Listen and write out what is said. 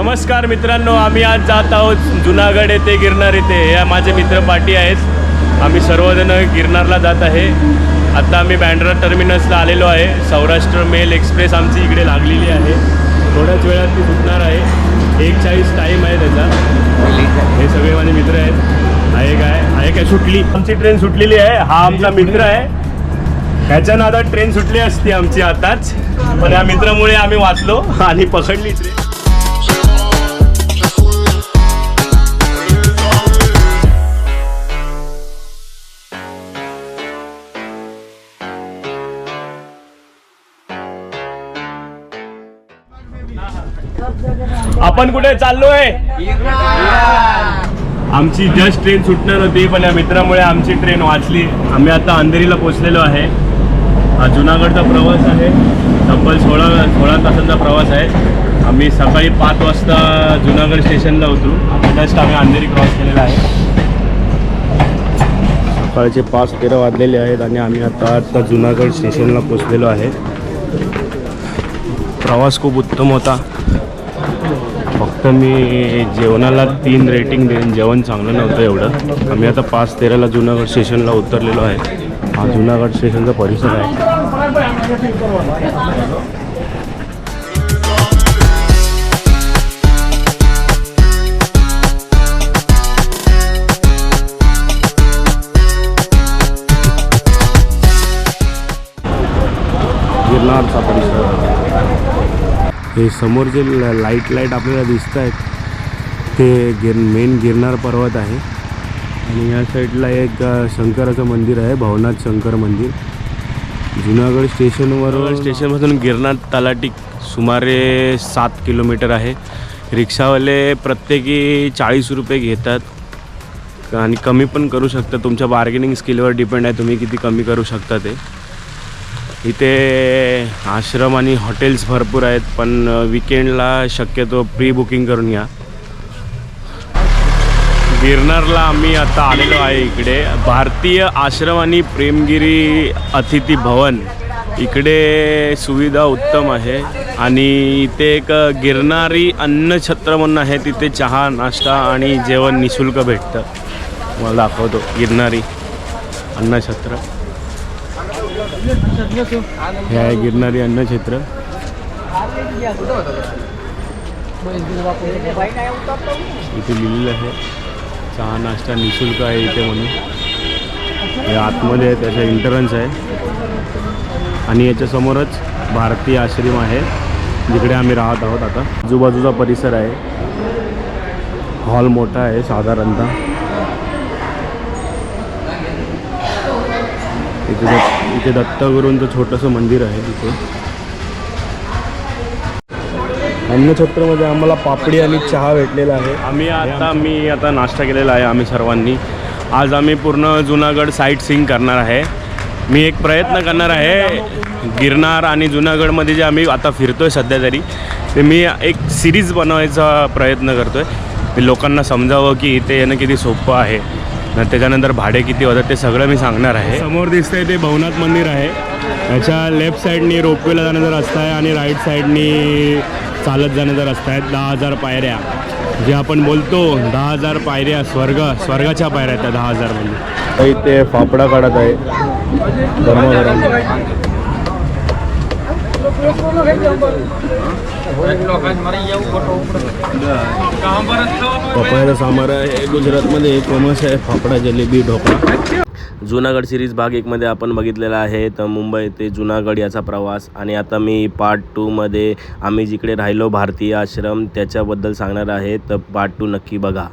नमस्कार मित्रांनो, आम्ही आज जात आहोत जुनागड येथे गिरनार येथे. या माझे मित्र पाटी आहेत. आम्ही सर्वजण गिरनारला जात आहे. आता आम्ही बँड्रा टर्मिनसला आलेलो आहे. सौराष्ट्र मेल एक्सप्रेस आमची इकडे लागलेली आहे. थोड्याच वेळात ती सुटणार आहे. 1:40 टाईम आहे त्याचा. हे सगळे माझे मित्र आहेत. आहे काय सुटली, आमची ट्रेन सुटलेली आहे. हा आमचा मित्र आहे. ह्याच्या नादात ट्रेन सुटली असती आमची आताच, पण या मित्रामुळे आम्ही वाचलो आणि पकडली ट्रेन. आपण कुठे चाललोय? आमची जस्ट ट्रेन सुटणार होती, पण या मित्रामुळे आमची ट्रेन वाचली. आम्ही आता अंधेरीला पोहोचलेलो आहे. हा जुनागडचा प्रवास आहे. तब्बल 16 तासांचा प्रवास आहे. आम्ही सकाळी 5 वाजता जुनागड स्टेशनला उतरू. जस्ट आम्ही अंधेरी क्रॉस केलेला आहे. सकाळचे 5:13 वाजलेले आहेत आणि आम्ही आता जुनागड स्टेशनला पोहोचलेलो आहे. प्रवास खूप उत्तम होता. फक्त मी जेवणाला 3 रेटिंग देईन. जेवण चांगलं नव्हतं एवढं. आम्ही आता 5:13ला जुनागड स्टेशनला उतरलेलो आहे. हा जुनागड स्टेशनचा परिसर आहे. गिरनारचा परिसर. हे समोर जे लाईट आपल्याला दिसत आहेत ते मेन गिरनार पर्वत आहे. आणि या साईडला एक शंकराचं मंदिर आहे, भवनाथ शंकर मंदिर. जुनागड स्टेशनमधून गिरनार तलाठी सुमारे 7 किलोमीटर आहे. रिक्षावाले प्रत्येकी 40 रुपये घेतात आणि कमी पण करू शकता. तुमच्या बार्गेनिंग स्किलवर डिपेंड आहे तुम्ही किती कमी करू शकता ते. इथे आश्रम आणि हॉटेल्स भरपूर आहेत, पण विकेंडला शक्यतो प्री बुकिंग करून या. गिरनारला आम्ही आता आलेलो आहे. इकडे भारतीय आश्रम आणि प्रेमगिरी अतिथी भवन इकडे सुविधा उत्तम आहे. आणि इथे एक गिरनारी अन्नछत्र म्हणून आहे. तिथे चहा, नाश्ता आणि जेवण निःशुल्क भेटतं. मला दाखवतो गिरनारी अन्नछत्र. हे आहे गिरनारी अन्नछत्र. इथे लिहिलेलं आहे चहा नाश्ता निःशुल्क आहे इथे म्हणून. हे आतमध्ये त्याचा एंट्रन्स आहे. आणि याच्यासमोरच भारतीय आश्रम आहे जिकडे आम्ही राहत आहोत. आता आजूबाजूचा परिसर आहे. हॉल मोठा आहे साधारणतः. इथे दत्तगुरूंचं छोटंसं मंदिर आहे. तिथे अन्नछत्रमध्ये आम्हाला पापडी आणि चहा भेटलेला आहे. मी आता नाश्ता केलेला आहे आम्ही सर्वांनी. आज आम्ही पूर्ण जुनागड साईट सीइंग करणार आहे. मी एक प्रयत्न करणार आहे गिरनार आणि जुनागडमध्ये जे आम्ही आता फिरतोय सध्या तरी, ते मी एक सिरीज बनवायचा प्रयत्न करतोय. ते लोकांना समजावं की इथे येणं किती सोपं आहे, त्याच्यानंतर भाडे किती होतं ते सगळं मी सांगणार आहे. समोर दिसतंय ते भवनाथ मंदिर आहे. याच्या लेफ्ट साईडनी रोपवेला जाण्याचा रस्ता आहे आणि राईट साईडनी चालत जाण्याचा रस्ता आहे. 10,000 पायऱ्या जे आपण बोलतो 10,000 पायऱ्या स्वर्गाच्या पायऱ्या त्या 10,000 म्हणजे. इथे फाफडा काढत आहे गरमागरम. पपयाचा सांबार आहे. गुजरातमध्ये फेमस आहे फाफडा, जलेबी, ढोकळा. जुनागड सिरीज भाग 1मध्ये आपण बघितलेला आहे तर मुंबई ते जुनागड याचा प्रवास. आणि आता मी पार्ट 2मध्ये आम्ही जिकडे राहिलो भारतीय आश्रम त्याच्याबद्दल सांगणार आहे. तर पार्ट 2 नक्की बघा.